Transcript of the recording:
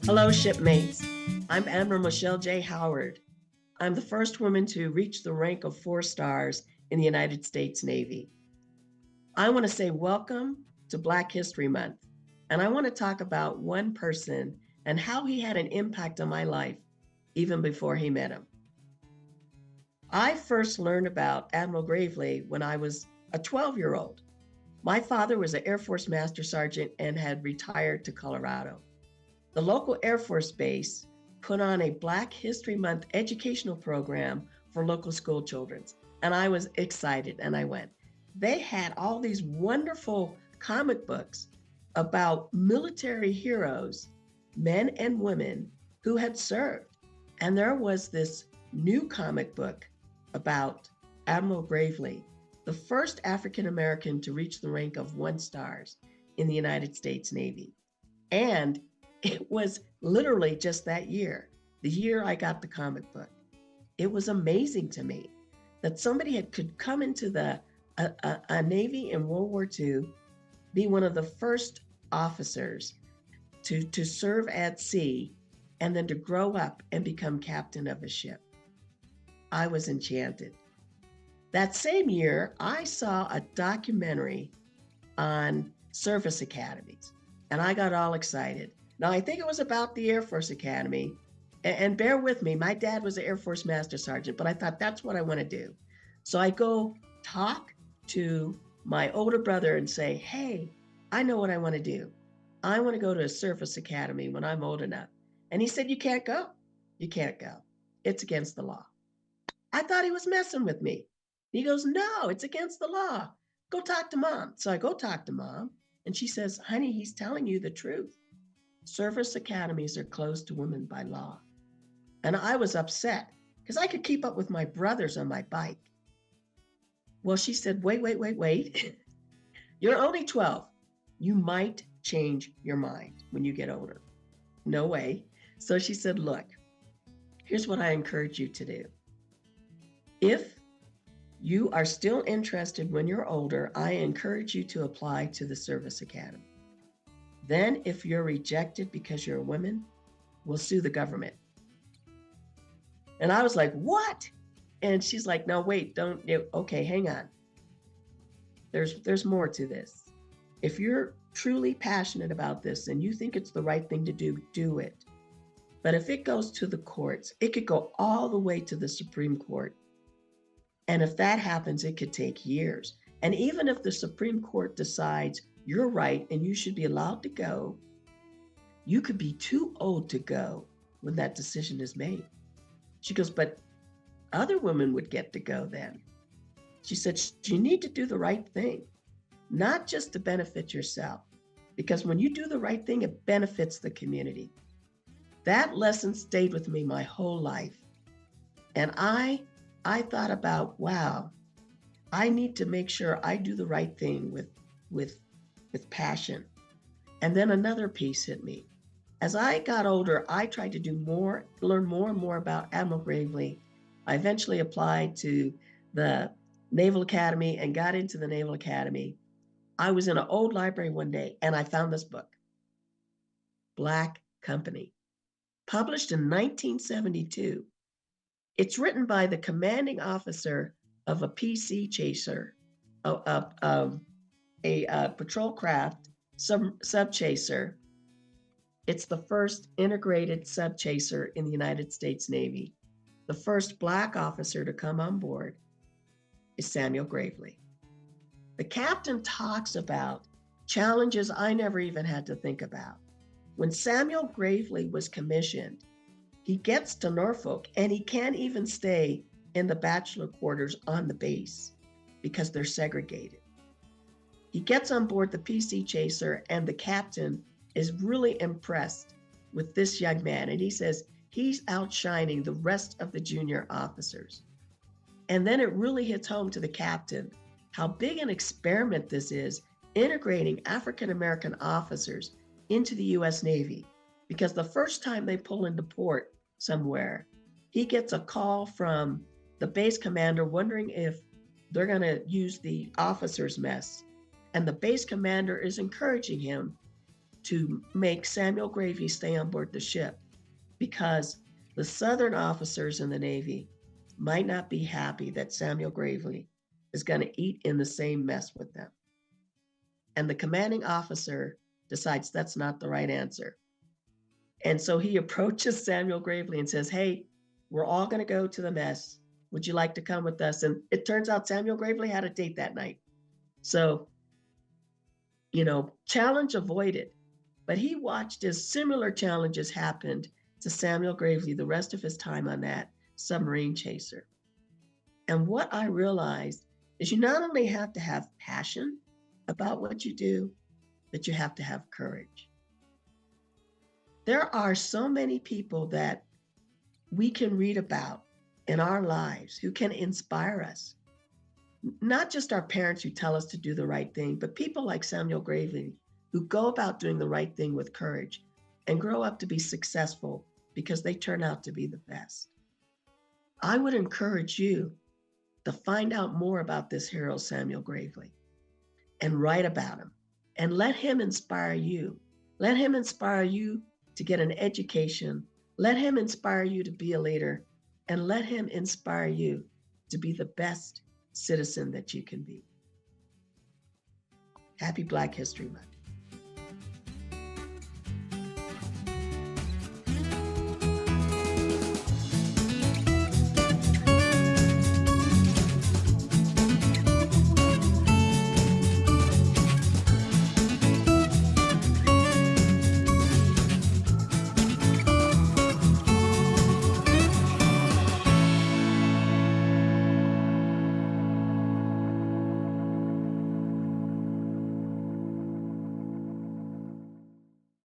Hello, shipmates. I'm Admiral Michelle Howard. I'm the first woman to reach the rank of 4 stars in the United States Navy. I want to say welcome to Black History Month, and I want to talk about one person and how he had an impact on my life even before he met him. I first learned about Admiral Gravely when I was a 12-year-old. My father was an Air Force Master Sergeant and had retired to Colorado. The local Air Force base put on a Black History Month educational program for local school children, and I was excited and I went. They had all these wonderful comic books about military heroes, men and women who had served. And there was this new comic book about Admiral Gravely, the first African American to reach the rank of 1 star in the United States Navy. And it was literally just that year, the year I got the comic book. It was amazing to me that somebody could come into a Navy in World War II, be one of the first officers to serve at sea, and then to grow up and become captain of a ship. I was enchanted. That same year, I saw a documentary on service academies, and I got all excited. Now, I think it was about the Air Force Academy, and bear with me, my dad was an Air Force Master Sergeant, but I thought that's what I want to do. So I go talk to my older brother and say, hey, I know what I want to do. I want to go to a service academy when I'm old enough. And he said, you can't go. You can't go. It's against the law. I thought he was messing with me. He goes, no, it's against the law. Go talk to mom. So I go talk to mom, and she says, honey, he's telling you the truth. Service academies are closed to women by law. And I was upset because I could keep up with my brothers on my bike. Well, she said, wait. You're only 12. You might change your mind when you get older. No way. So she said, look, here's what I encourage you to do. If you are still interested when you're older, I encourage you to apply to the Service Academy. Then if you're rejected because you're a woman, we'll sue the government. And I was like, what? And she's like, no, wait, don't, okay, hang on. There's more to this. If you're truly passionate about this and you think it's the right thing to do it. But if it goes to the courts, it could go all the way to the Supreme Court. And if that happens, it could take years. And even if the Supreme Court decides you're right and you should be allowed to go, you could be too old to go when that decision is made. She goes, but other women would get to go then. She said, you need to do the right thing, not just to benefit yourself, because when you do the right thing, it benefits the community. That lesson stayed with me my whole life. And I thought about, wow, I need to make sure I do the right thing with passion. And then another piece hit me. As I got older, I tried to learn more and more about Admiral Gravely. I eventually applied to the Naval Academy and got into the Naval Academy. I was in an old library one day and I found this book, Black Company, published in 1972. It's written by the commanding officer of a PC chaser, a patrol craft sub chaser. It's the first integrated sub chaser in the United States Navy. The first Black officer to come on board is Samuel Gravely. The captain talks about challenges I never even had to think about. When Samuel Gravely was commissioned, he gets to Norfolk and he can't even stay in the bachelor quarters on the base because they're segregated. He gets on board the PC chaser and the captain is really impressed with this young man. And he says he's outshining the rest of the junior officers. And then it really hits home to the captain how big an experiment this is, integrating African-American officers into the U.S. Navy. Because the first time they pull into port somewhere, he gets a call from the base commander wondering if they're going to use the officers' mess. And the base commander is encouraging him to make Samuel Gravely stay on board the ship because the Southern officers in the Navy might not be happy that Samuel Gravely is going to eat in the same mess with them. And the commanding officer decides that's not the right answer. And so he approaches Samuel Gravely and says, hey, we're all going to go to the mess. Would you like to come with us? And it turns out Samuel Gravely had a date that night. So, challenge avoided. But he watched as similar challenges happened to Samuel Gravely the rest of his time on that submarine chaser. And what I realized is you not only have to have passion about what you do, but you have to have courage. There are so many people that we can read about in our lives who can inspire us. Not just our parents who tell us to do the right thing, but people like Samuel Gravely who go about doing the right thing with courage and grow up to be successful because they turn out to be the best. I would encourage you to find out more about this hero, Samuel Gravely, and write about him and let him inspire you. Let him inspire you to get an education. Let him inspire you to be a leader, and let him inspire you to be the best citizen that you can be. Happy Black History Month.